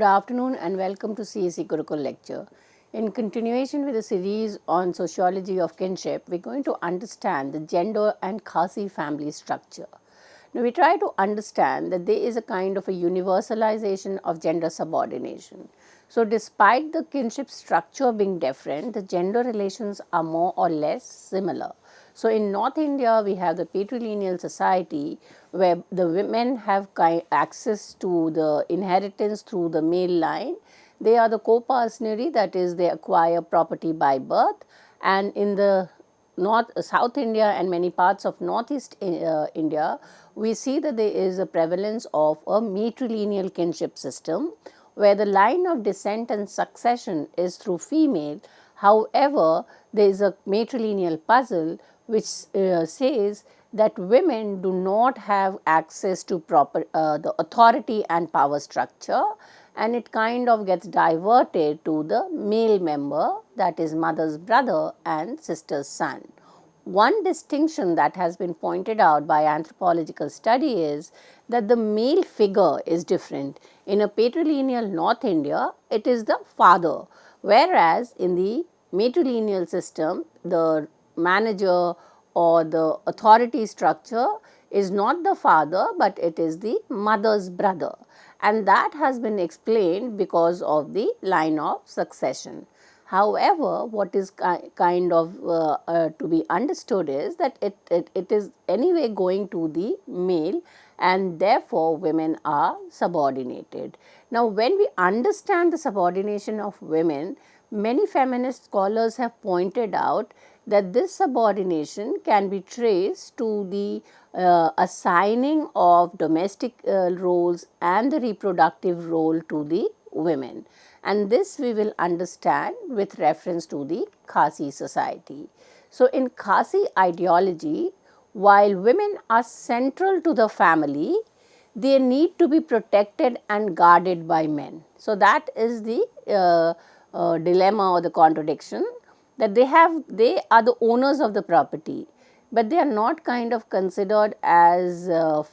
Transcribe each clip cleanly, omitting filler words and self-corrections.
afternoon and welcome to CEC Gurukul lecture. In continuation with the series on sociology of kinship, we are going to understand the gender and Khasi family structure. Now, we try to understand that there is a kind of a universalization of gender subordination. So, despite the kinship structure being different, the gender relations are more or less similar. So, in North India, we have the patrilineal society where the women have access to the inheritance through the male line. They are the co-partneri, that is, they acquire property by birth. And in the South India and many parts of Northeast India, we see that there is a prevalence of a matrilineal kinship system where the line of descent and succession is through female. However, there is a matrilineal puzzle which says that women do not have access to the authority and power structure, and it kind of gets diverted to the male member, that is mother's brother and sister's son. One distinction that has been pointed out by anthropological study is that the male figure is different. In a patrilineal North India, it is the father, whereas in the matrilineal system, the manager or the authority structure is not the father, but it is the mother's brother, and that has been explained because of the line of succession. However, what is kind of to be understood is that it is anyway going to the male, and therefore women are subordinated. Now, when we understand the subordination of women, many feminist scholars have pointed out that this subordination can be traced to the assigning of domestic roles and the reproductive role to the women, and this we will understand with reference to the Khasi society. So, in Khasi ideology, while women are central to the family, they need to be protected and guarded by men. So, that is the dilemma or the contradiction, that they are the owners of the property, but they are not kind of considered as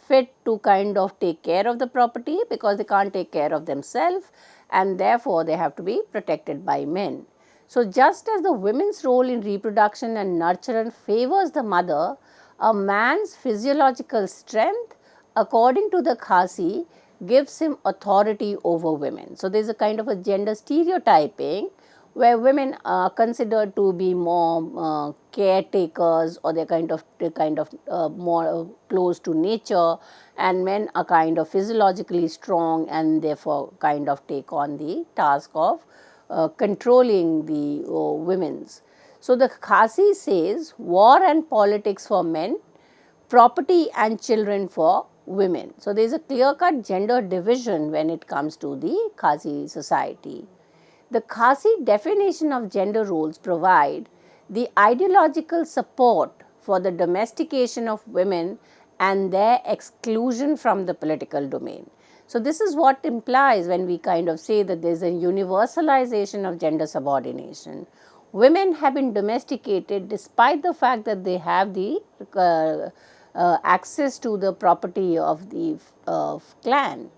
fit to kind of take care of the property because they can't take care of themselves, and therefore they have to be protected by men. So, just as the women's role in reproduction and nurture favors the mother, a man's physiological strength, according to the Khasi, gives him authority over women. So, there is a kind of a gender stereotyping where women are considered to be more caretakers, or they are kind of more close to nature, and men are kind of physiologically strong and therefore kind of take on the task of controlling the women's. So, the Khasi says war and politics for men, property and children for women. So, there is a clear-cut gender division when it comes to the Khasi society. The Khasi definition of gender roles provide the ideological support for the domestication of women and their exclusion from the political domain. So, this is what implies when we kind of say that there is a universalization of gender subordination. Women have been domesticated despite the fact that they have the access to the property of the clan.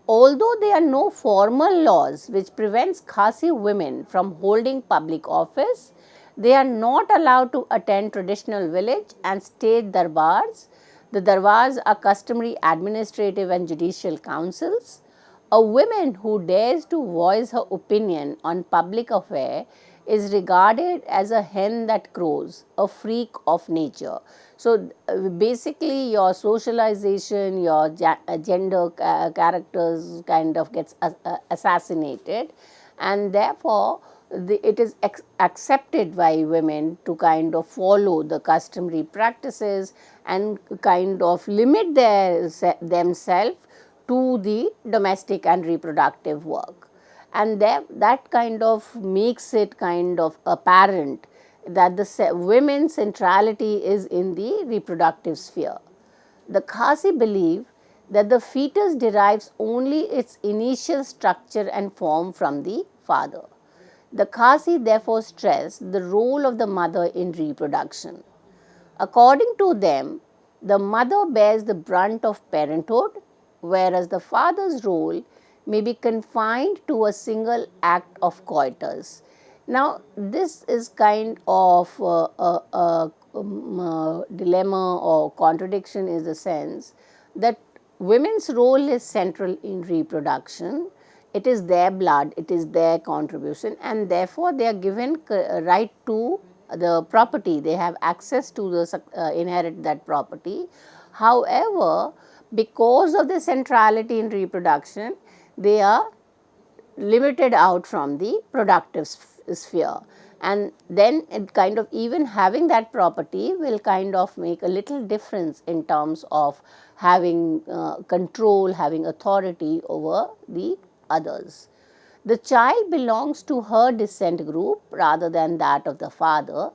Although there are no formal laws which prevents Khasi women from holding public office, they are not allowed to attend traditional village and state darbars. The darbars are customary administrative and judicial councils. A woman who dares to voice her opinion on public affair is regarded as a hen that crows, a freak of nature. So, basically your socialization, your gender characters kind of gets assassinated, and therefore, it is accepted by women to kind of follow the customary practices and kind of limit themselves to the domestic and reproductive work. And that kind of makes it kind of apparent that the women's centrality is in the reproductive sphere. The Khasi believe that the fetus derives only its initial structure and form from the father. The Khasi therefore stress the role of the mother in reproduction. According to them, the mother bears the brunt of parenthood, whereas the father's role may be confined to a single act of coitus. Now, this is kind of dilemma or contradiction, is the sense that women's role is central in reproduction. It is their blood, it is their contribution, and therefore they are given right to the property. They have access to the inherit that property. However, because of the centrality in reproduction, they are limited out from the productive sphere, and then it kind of, even having that property will kind of make a little difference in terms of having control, having authority over the others. The child belongs to her descent group rather than that of the father.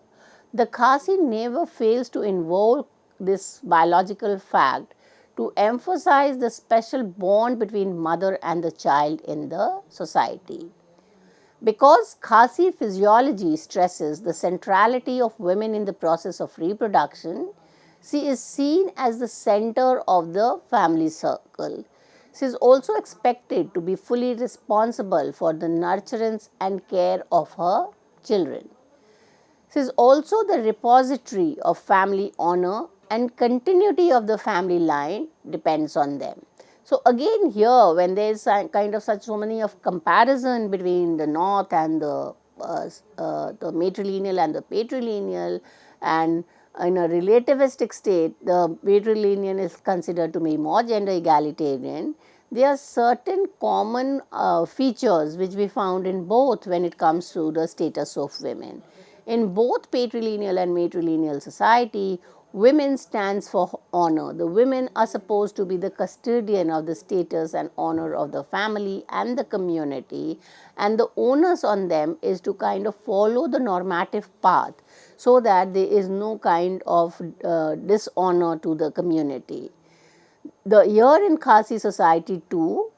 The Khasi never fails to invoke this biological fact to emphasize the special bond between mother and the child in the society. Because Khasi physiology stresses the centrality of women in the process of reproduction, she is seen as the center of the family circle. She is also expected to be fully responsible for the nurturance and care of her children. She is also the repository of family honor, and continuity of the family line depends on them. So again here, when there is kind of such so many of comparison between the north and the matrilineal and the patrilineal, and in a relativistic state the matrilineal is considered to be more gender egalitarian, there are certain common features which we found in both when it comes to the status of women. In both patrilineal and matrilineal society, women stands for honor. The women are supposed to be the custodian of the status and honor of the family and the community, and the onus on them is to kind of follow the normative path so that there is no kind of dishonor to the community. Here in Khasi society too,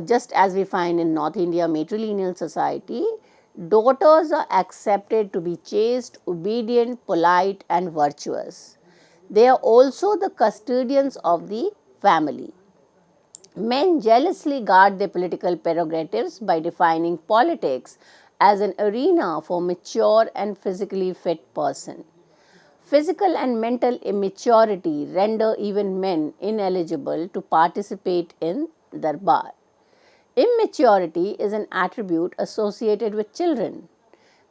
just as we find in North India matrilineal society, daughters are accepted to be chaste, obedient, polite and virtuous. They are also the custodians of the family. Men jealously guard their political prerogatives by defining politics as an arena for mature and physically fit person. Physical and mental immaturity render even men ineligible to participate in darbar. Immaturity is an attribute associated with children.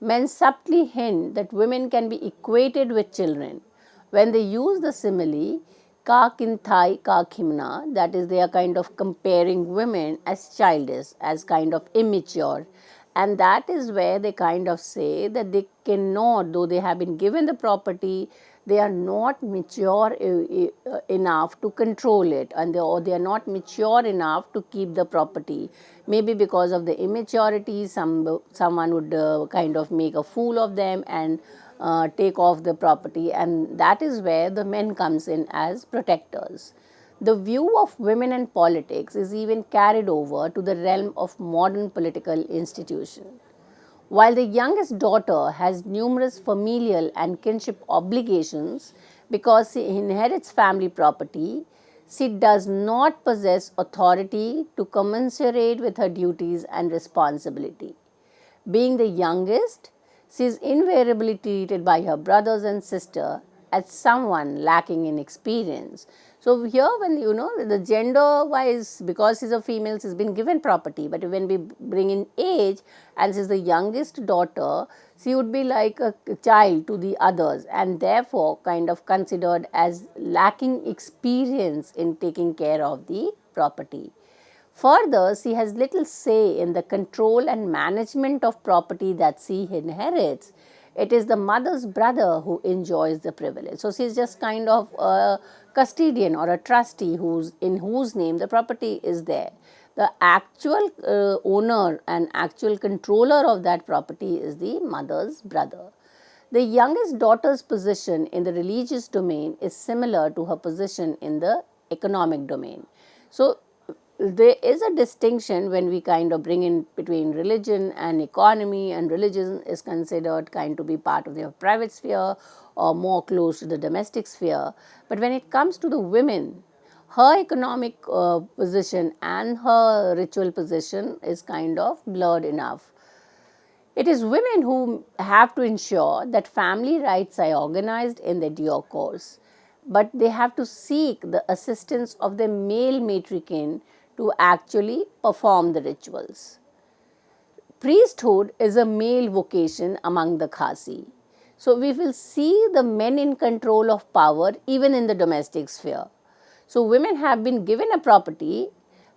Men subtly hint that women can be equated with children when they use the simile ka kinthai ka khimna, that is, they are kind of comparing women as childish, as kind of immature, and that is where they kind of say that they cannot, though they have been given the property, they are not mature enough to control it, and they are not mature enough to keep the property. Maybe because of the immaturity, someone would kind of make a fool of them and take off the property, and that is where the men comes in as protectors. The view of women and politics is even carried over to the realm of modern political institutions. While the youngest daughter has numerous familial and kinship obligations because she inherits family property, she does not possess authority to commensurate with her duties and responsibility. Being the youngest, she is invariably treated by her brothers and sister as someone lacking in experience. So here, when the gender wise, because she's a female, she's been given property, but when we bring in age and she's the youngest daughter, she would be like a child to the others, and therefore kind of considered as lacking experience in taking care of the property. Further, she has little say in the control and management of property that she inherits. It is the mother's brother who enjoys the privilege. So, she is just kind of a custodian or a trustee in whose name the property is there. The actual owner and actual controller of that property is the mother's brother. The youngest daughter's position in the religious domain is similar to her position in the economic domain. So, there is a distinction when we kind of bring in between religion and economy, and religion is considered kind to be part of their private sphere or more close to the domestic sphere. But when it comes to the women, her economic position and her ritual position is kind of blurred enough. It is women who have to ensure that family rites are organized in their due course, but they have to seek the assistance of the male matriarch to actually perform the rituals. Priesthood is a male vocation among the Khasi. So we will see the men in control of power even in the domestic sphere. So women have been given a property,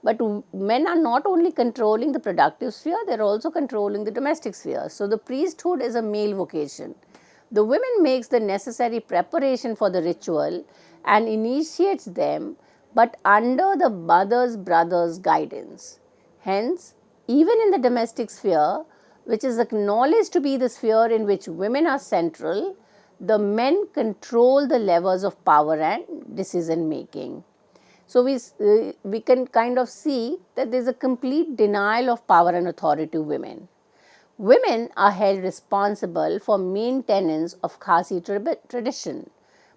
but men are not only controlling the productive sphere, they are also controlling the domestic sphere. So the priesthood is a male vocation. The women makes the necessary preparation for the ritual and initiates them, but under the mother's brother's guidance. Hence, even in the domestic sphere, which is acknowledged to be the sphere in which women are central, the men control the levers of power and decision making. So we can kind of see that there is a complete denial of power and authority to women. Women are held responsible for maintenance of Khasi tradition,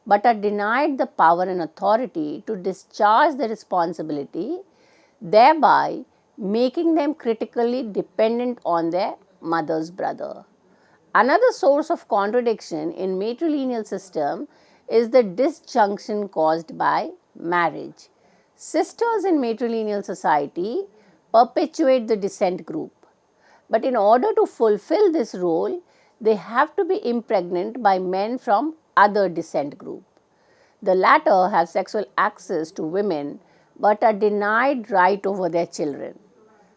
but are denied the power and authority to discharge the responsibility, thereby making them critically dependent on their mother's brother. Another source of contradiction in matrilineal system is the disjunction caused by marriage. Sisters in matrilineal society perpetuate the descent group. But in order to fulfill this role, they have to be impregnant by men from other descent group. The latter have sexual access to women but are denied right over their children.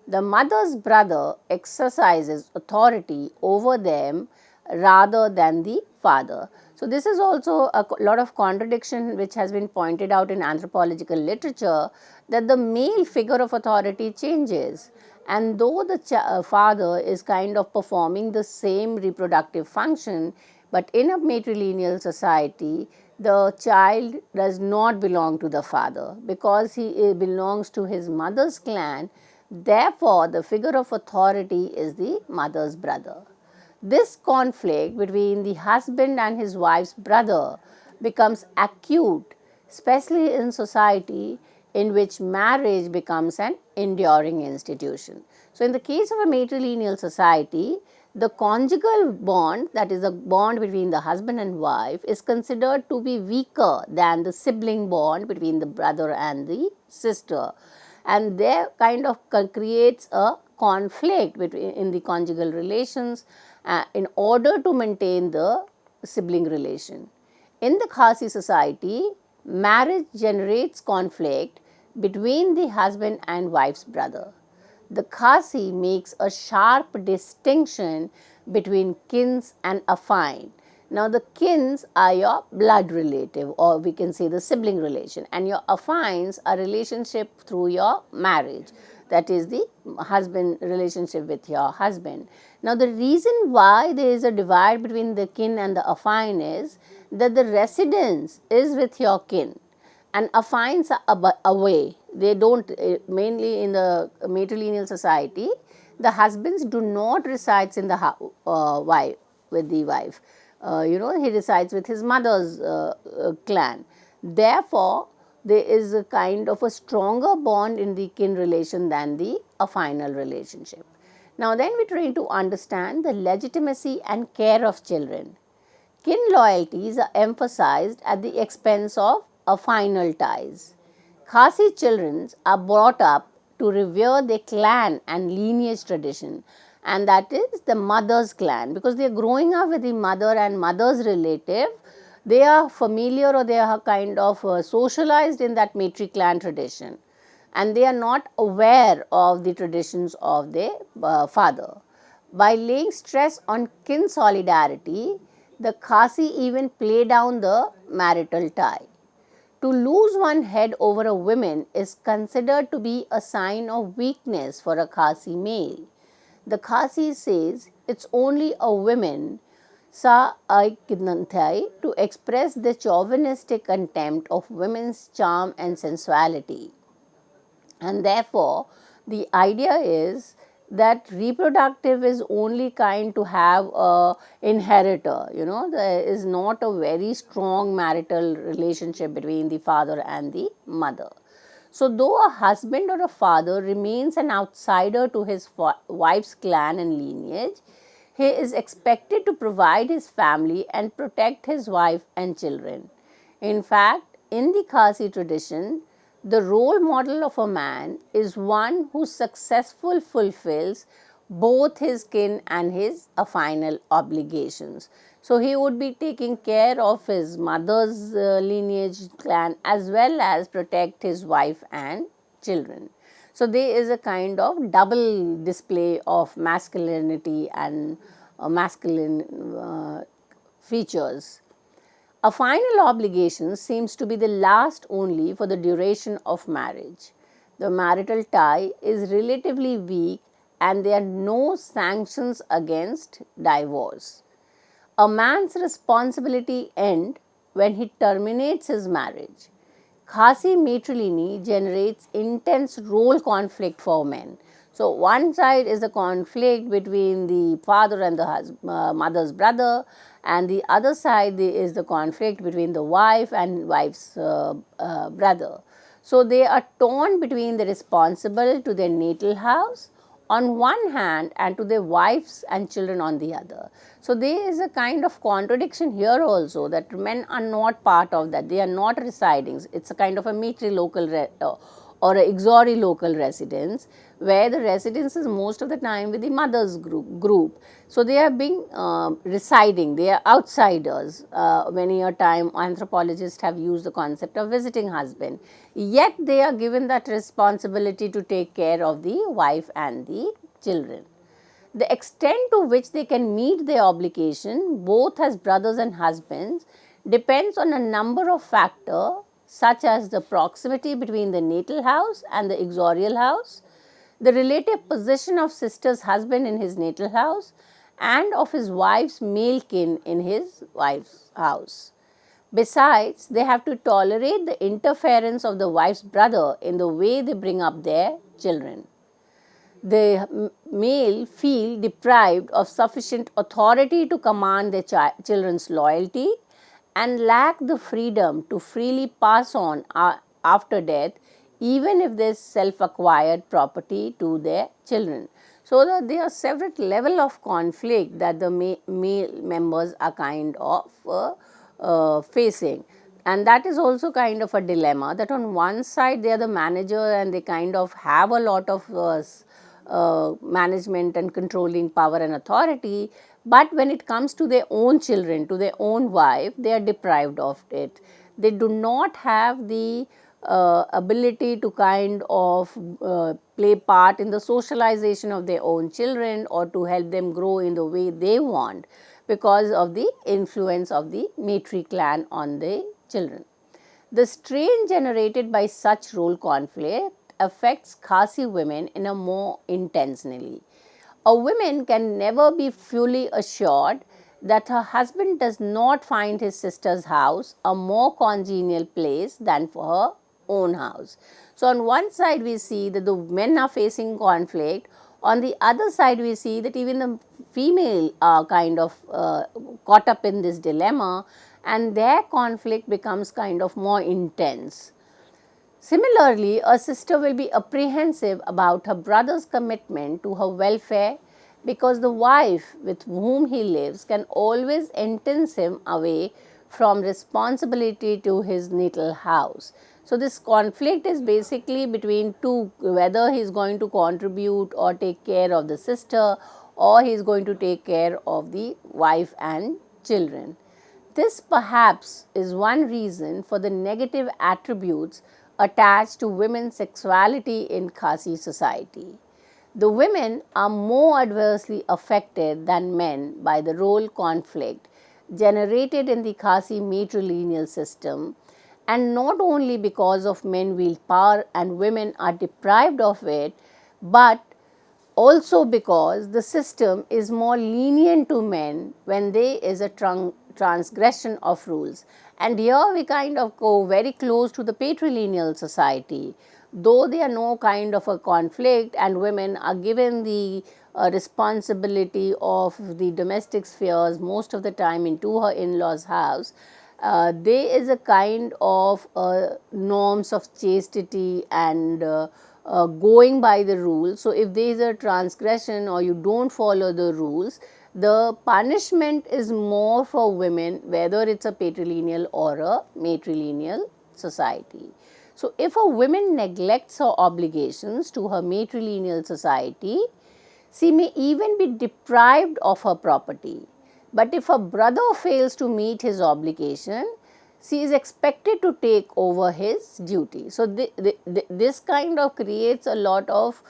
The mother's brother exercises authority over them rather than the father. So this is also a lot of contradiction which has been pointed out in anthropological literature, that the male figure of authority changes, and though the father is kind of performing the same reproductive function, but in a matrilineal society the child does not belong to the father because he belongs to his mother's clan. Therefore, the figure of authority is the mother's brother. This conflict between the husband and his wife's brother becomes acute, especially in society in which marriage becomes an enduring institution. So, in the case of a matrilineal society, the conjugal bond, that is a bond between the husband and wife, is considered to be weaker than the sibling bond between the brother and the sister, and there kind of creates a conflict between in the conjugal relations in order to maintain the sibling relation. In the Khasi society, marriage generates conflict between the husband and wife's brother. The Khasi makes a sharp distinction between kins and affine. Now, the kins are your blood relative, or we can say the sibling relation, and your affines are relationship through your marriage, that is the husband relationship with your husband. Now, the reason why there is a divide between the kin and the affine is that the residence is with your kin and affines are away. They don't, mainly in the matrilineal society, the husbands do not reside in the wife, with the wife. He resides with his mother's clan. Therefore, there is a kind of a stronger bond in the kin relation than the affinal relationship. Now, then we try to understand the legitimacy and care of children. Kin loyalties are emphasized at the expense of affinal ties. Khasi children are brought up to revere their clan and lineage tradition, and that is the mother's clan, because they are growing up with the mother and mother's relative. They are familiar, or they are kind of socialized in that matri-clan tradition, and they are not aware of the traditions of their father. By laying stress on kin solidarity, the Khasi even play down the marital tie. To lose one head over a woman is considered to be a sign of weakness for a Khasi male. The Khasi says it's only a woman sa aikinanthai to express the chauvinistic contempt of women's charm and sensuality. And therefore, the idea is that reproductive is only kind to have a inheritor. There is not a very strong marital relationship between the father and the mother. So, though a husband or a father remains an outsider to his wife's clan and lineage, he is expected to provide his family and protect his wife and children. In fact, in the Khasi tradition, the role model of a man is one who successfully fulfills both his kin and his final obligations. So, he would be taking care of his mother's lineage clan as well as protect his wife and children. So, there is a kind of double display of masculinity and masculine features. A final obligation seems to be the last only for the duration of marriage. The marital tie is relatively weak and there are no sanctions against divorce. A man's responsibility ends when he terminates his marriage. Khasi matrilineal generates intense role conflict for men. So, one side is the conflict between the father and the mother's brother, and the other side is the conflict between the wife and wife's brother. So, they are torn between the responsible to their natal house on one hand and to their wives and children on the other. So, there is a kind of contradiction here also, that men are not part of that, they are not residing. It is a kind of a matrilocal or a exori-local residence, where the residence is most of the time with the mother's group. So, they are being residing, they are outsiders. Many a time anthropologists have used the concept of visiting husband, yet they are given that responsibility to take care of the wife and the children. The extent to which they can meet their obligation, both as brothers and husbands, depends on a number of factors, such as the proximity between the natal house and the exorial house, the relative position of sister's husband in his natal house, and of his wife's male kin in his wife's house. Besides, they have to tolerate the interference of the wife's brother in the way they bring up their children. The male feel deprived of sufficient authority to command their children's loyalty and lack the freedom to freely pass on after death, even if there is self-acquired property to their children. So, there are several levels of conflict that the male members are kind of facing. And that is also kind of a dilemma, that on one side they are the manager and they kind of have a lot of management and controlling power and authority, but when it comes to their own children, to their own wife, they are deprived of it. They do not have the ability to kind of play part in the socialization of their own children or to help them grow in the way they want, because of the influence of the matri clan on the children. The strain generated by such role conflict affects Khasi women in a more intensely. A woman can never be fully assured that her husband does not find his sister's house a more congenial place than for her own house. So, on one side we see that the men are facing conflict, on the other side we see that even the female are kind of caught up in this dilemma, and their conflict becomes kind of more intense. Similarly, a sister will be apprehensive about her brother's commitment to her welfare, because the wife with whom he lives can always entice him away from responsibility to his natal house. So, this conflict is basically between two, whether he is going to contribute or take care of the sister, or he is going to take care of the wife and children. This perhaps is one reason for the negative attributes attached to women's sexuality in Khasi society. The women are more adversely affected than men by the role conflict generated in the Khasi matrilineal system, and not only because of men wield power and women are deprived of it, but also because the system is more lenient to men when there is a transgression of rules. And here we kind of go very close to the patrilineal society. Though there are no kind of a conflict and women are given the responsibility of the domestic spheres most of the time into her in-laws house, there is a kind of norms of chastity and going by the rules. So, if there is a transgression or you don't follow the rules, the punishment is more for women, whether it's a patrilineal or a matrilineal society. So, if a woman neglects her obligations to her matrilineal society, she may even be deprived of her property. But if a brother fails to meet his obligation, she is expected to take over his duty. So, this kind of creates a lot of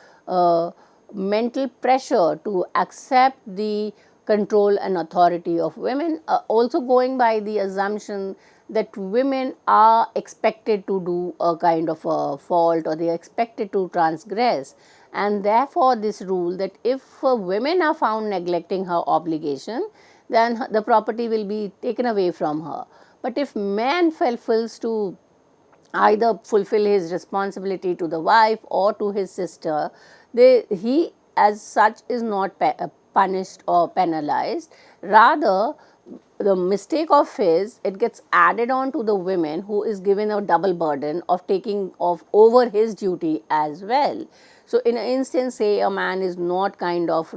mental pressure to accept the control and authority of women, also going by the assumption that women are expected to do a kind of a fault, or they are expected to transgress, and therefore this rule that if women are found neglecting her obligation, then the property will be taken away from her. But if man fulfills to either fulfill his responsibility to the wife or to his sister, he as such is not punished or penalized. Rather, the mistake of his, it gets added on to the women, who is given a double burden of taking of over his duty as well. So, in an instance, say a man is not kind of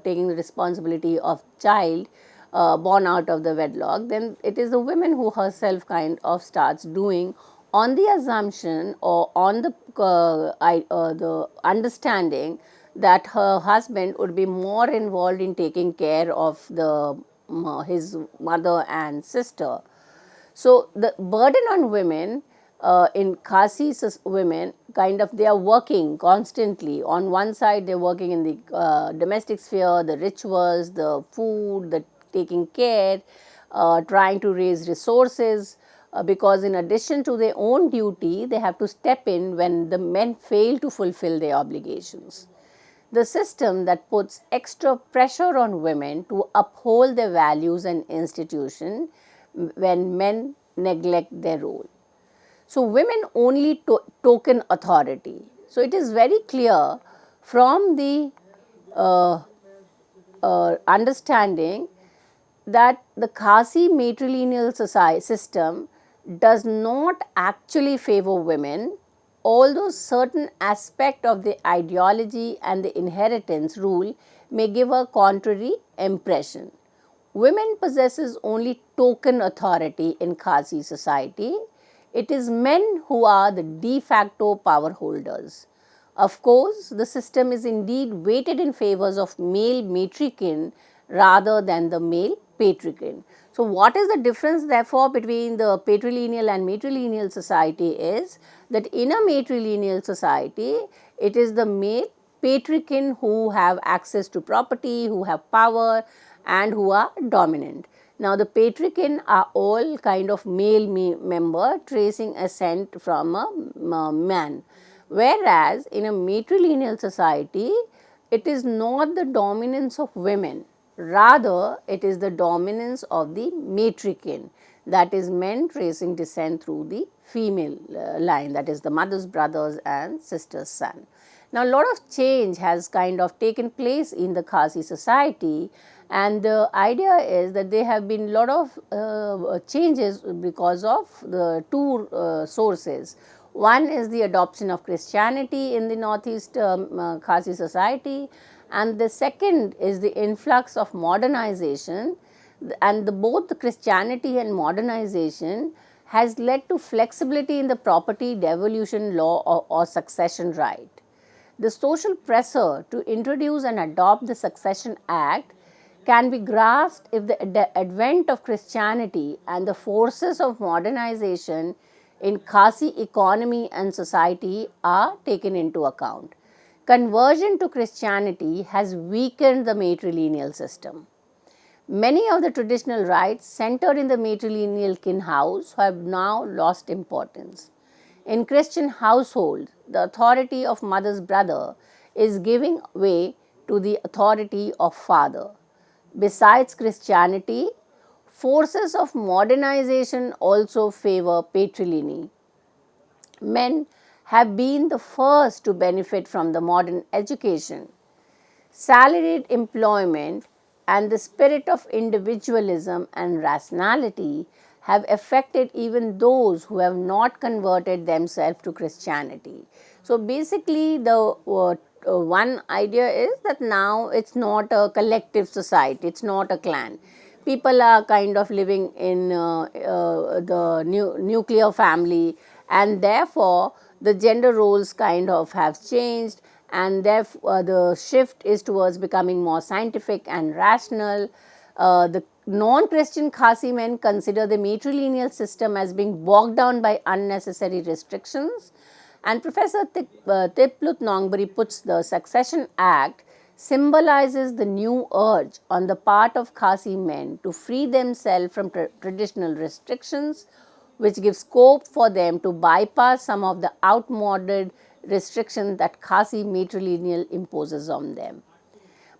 taking the responsibility of child born out of the wedlock, then it is the woman who herself kind of starts doing, on the assumption or on the understanding that her husband would be more involved in taking care of his mother and sister. So, the burden on women in Khasi women, kind of they are working constantly. On one side, they are working in the domestic sphere, the rituals, the food, the taking care, trying to raise resources, because in addition to their own duty, they have to step in when the men fail to fulfill their obligations. The system that puts extra pressure on women to uphold their values and institution when men neglect their role. So, women only token authority. So, it is very clear from the understanding that the Khasi matrilineal system does not actually favor women, although certain aspect of the ideology and the inheritance rule may give a contrary impression. Women possesses only token authority in Khasi society. It is men who are the de facto power holders. Of course, the system is indeed weighted in favors of male matriarchy rather than the male patriarchy. So, what is the difference therefore between the patrilineal and matrilineal society is that in a matrilineal society, it is the male patriarchy who have access to property, who have power and who are dominant. Now, the patriarchy are all kind of male member tracing ascent from a man. Whereas, in a matrilineal society, it is not the dominance of women, rather it is the dominance of the matriarchy, that is men tracing descent through the female line, that is the mother's brothers and sister's son. Now, a lot of change has kind of taken place in the Khasi society, and the idea is that there have been a lot of changes because of the two sources. One is the adoption of Christianity in the northeast Khasi society, and the second is the influx of modernization, and both the Christianity and modernization has led to flexibility in the property devolution law or succession right. The social pressure to introduce and adopt the Succession Act can be grasped if the advent of Christianity and the forces of modernization in Khasi economy and society are taken into account. Conversion to Christianity has weakened the matrilineal system. Many of the traditional rights centered in the matrilineal kin house have now lost importance. In Christian household, the authority of mother's brother is giving way to the authority of father. Besides Christianity, forces of modernization also favor patrilineal. Men have been the first to benefit from the modern education. Salaried employment and the spirit of individualism and rationality have affected even those who have not converted themselves to Christianity. So basically, the one idea is that now it's not a collective society, it's not a clan. People are kind of living in the nuclear family, and therefore the gender roles kind of have changed, and therefore the shift is towards becoming more scientific and rational. The non-Christian Khasi men consider the matrilineal system as being bogged down by unnecessary restrictions, and Professor Tiplut Nongbury puts the Succession Act symbolizes the new urge on the part of Khasi men to free themselves from traditional restrictions, which gives scope for them to bypass some of the outmoded restrictions that Khasi matrilineal imposes on them.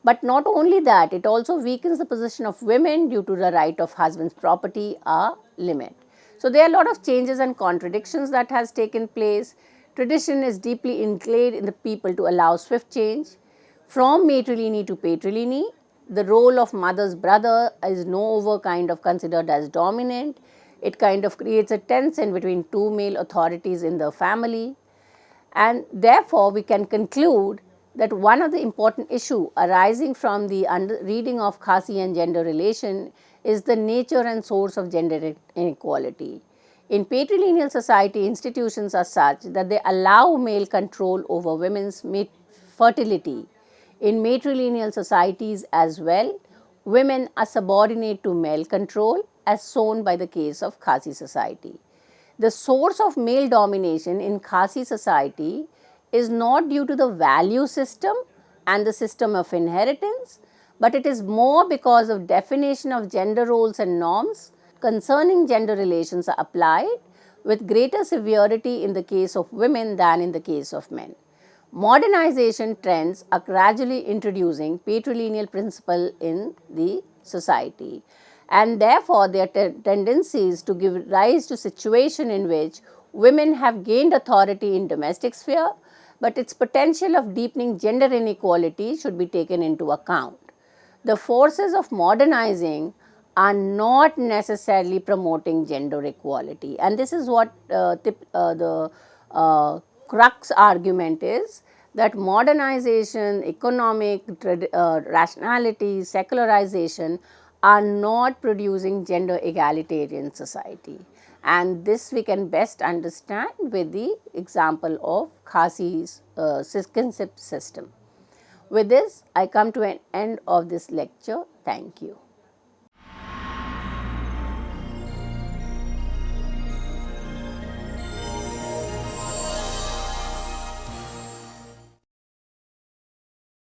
But not only that, it also weakens the position of women due to the right of husband's property are limit. So there are a lot of changes and contradictions that has taken place. Tradition is deeply ingrained in the people to allow swift change. From matrilineal to patrilineal, the role of mother's brother is no over kind of considered as dominant. It kind of creates a tension between two male authorities in the family. And therefore, we can conclude that one of the important issues arising from the reading of Khasi and gender relation is the nature and source of gender inequality. In patrilineal society, institutions are such that they allow male control over women's fertility. In matrilineal societies as well, women are subordinate to male control, as shown by the case of Khasi society. The source of male domination in Khasi society is not due to the value system and the system of inheritance, but it is more because of definition of gender roles and norms concerning gender relations are applied with greater severity in the case of women than in the case of men. Modernization trends are gradually introducing patrilineal principle in the society, and therefore their tendencies to give rise to situation in which women have gained authority in domestic sphere, but its potential of deepening gender inequality should be taken into account. The forces of modernizing are not necessarily promoting gender equality, and this is what the crux argument is, that modernization, economic rationality, secularization are not producing gender egalitarian society. And this we can best understand with the example of Khasi's kinship system. With this, I come to an end of this lecture. Thank you.